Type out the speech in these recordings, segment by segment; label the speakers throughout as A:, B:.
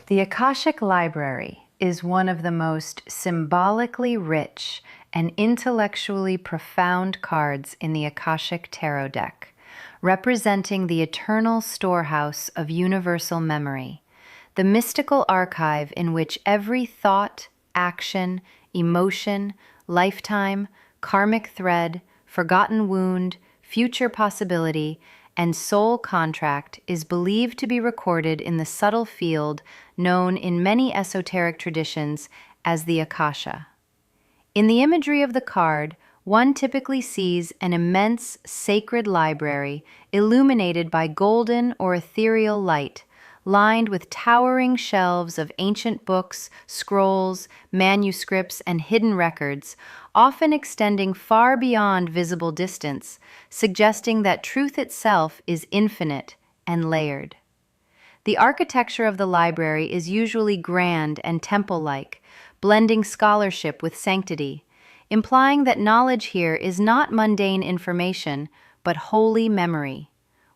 A: The Akashic Library is one of the most symbolically rich and intellectually profound cards in the Akashic Tarot deck, representing the eternal storehouse of universal memory, the mystical archive in which every thought, action, emotion, lifetime, karmic thread, forgotten wound, future possibility, and soul contract is believed to be recorded in the subtle field known in many esoteric traditions as the Akasha. In the imagery of the card, one typically sees an immense sacred library illuminated by golden or ethereal light, lined with towering shelves of ancient books, scrolls, manuscripts, and hidden records, often extending far beyond visible distance, suggesting that truth itself is infinite and layered. The architecture of the library is usually grand and temple-like, blending scholarship with sanctity, implying that knowledge here is not mundane information, but holy memory,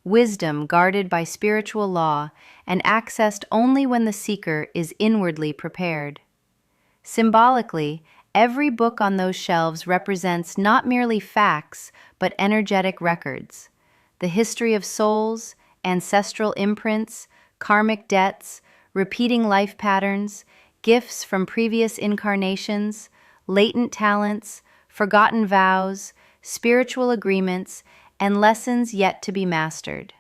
A: wisdom guarded by spiritual law and accessed only when the seeker is inwardly prepared. Symbolically, every book on those shelves represents not merely facts, but energetic records. The history of souls, ancestral imprints, karmic debts, repeating life patterns, gifts from previous incarnations, latent talents, forgotten vows, spiritual agreements, and lessons yet to be mastered.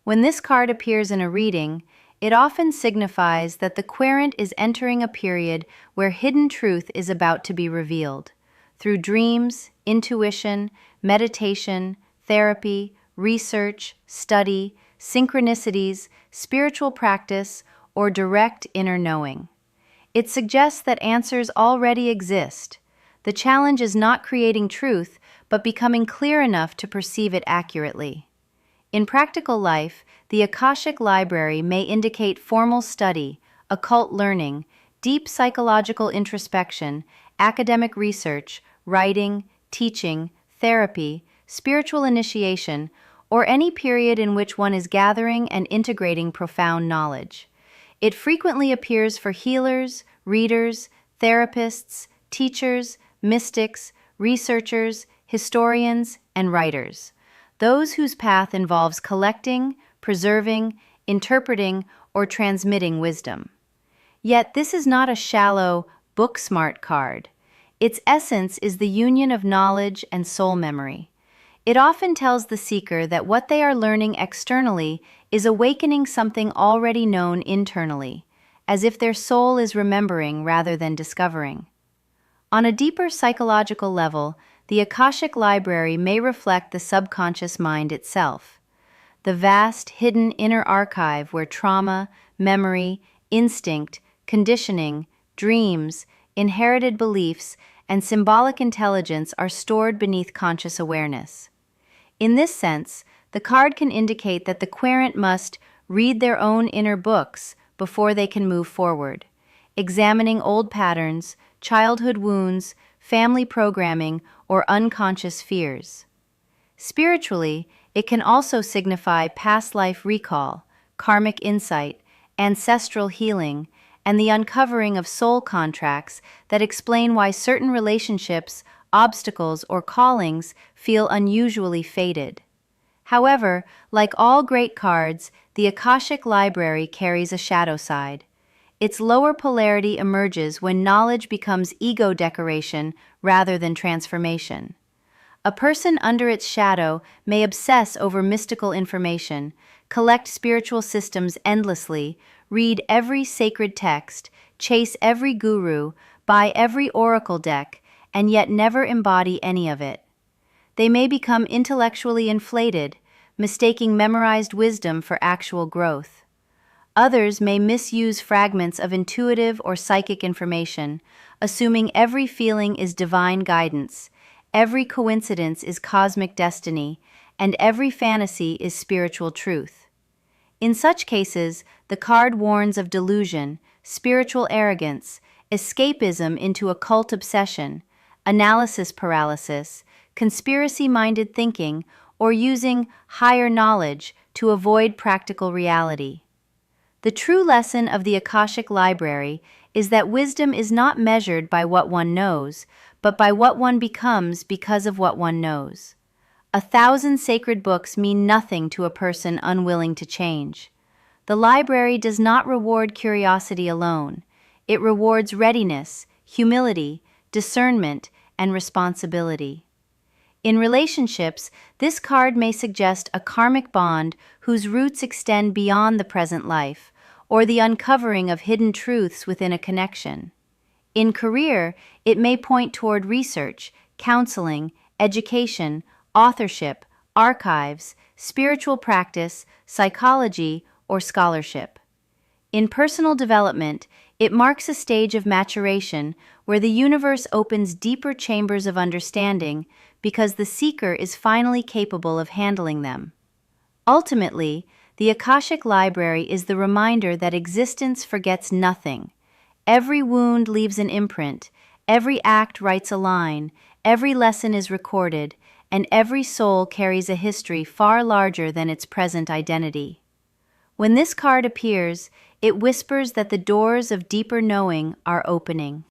A: When this card appears in a reading, it often signifies that the querent is entering a period where hidden truth is about to be revealed. Through dreams, intuition, meditation, therapy, research, study, synchronicities, spiritual practice, or direct inner knowing. It suggests that answers already exist. The challenge is not creating truth, but becoming clear enough to perceive it accurately. In practical life, the Akashic Library may indicate formal study, occult learning, deep psychological introspection, academic research, writing, teaching, therapy, spiritual initiation, or any period in which one is gathering and integrating profound knowledge. It frequently appears for healers, readers, therapists, teachers, mystics, researchers, historians, and writers, those whose path involves collecting, preserving, interpreting, or transmitting wisdom. Yet this is not a shallow, book-smart card. Its essence is the union of knowledge and soul memory. It often tells the seeker that what they are learning externally is awakening something already known internally, as if their soul is remembering rather than discovering. On a deeper psychological level, the Akashic Library may reflect the subconscious mind itself, the vast, hidden inner archive where trauma, memory, instinct, conditioning, dreams, inherited beliefs, and symbolic intelligence are stored beneath conscious awareness. In this sense, the card can indicate that the querent must read their own inner books before they can move forward, examining old patterns, childhood wounds, family programming, or unconscious fears. Spiritually, it can also signify past life recall, karmic insight, ancestral healing, and the uncovering of soul contracts that explain why certain relationships, obstacles, or callings feel unusually fated. However, like all great cards, the Akashic Library carries a shadow side. Its lower polarity emerges when knowledge becomes ego decoration rather than transformation. A person under its shadow may obsess over mystical information, collect spiritual systems endlessly, read every sacred text, chase every guru, buy every oracle deck, and yet never embody any of it. They may become intellectually inflated, mistaking memorized wisdom for actual growth. Others may misuse fragments of intuitive or psychic information, assuming every feeling is divine guidance, every coincidence is cosmic destiny, and every fantasy is spiritual truth. In such cases, the card warns of delusion, spiritual arrogance, escapism into occult obsession, analysis paralysis, conspiracy-minded thinking, or using higher knowledge to avoid practical reality. The true lesson of the Akashic Library is that wisdom is not measured by what one knows, but by what one becomes because of what one knows. 1,000 sacred books mean nothing to a person unwilling to change. The library does not reward curiosity alone. It rewards readiness, humility, discernment, and responsibility. In relationships, this card may suggest a karmic bond whose roots extend beyond the present life, or the uncovering of hidden truths within a connection. In career, it may point toward research, counseling, education, authorship, archives, spiritual practice, psychology, or scholarship. In personal development, it marks a stage of maturation where the universe opens deeper chambers of understanding because the seeker is finally capable of handling them. Ultimately, the Akashic Library is the reminder that existence forgets nothing. Every wound leaves an imprint, every act writes a line, every lesson is recorded, and every soul carries a history far larger than its present identity. When this card appears, it whispers that the doors of deeper knowing are opening.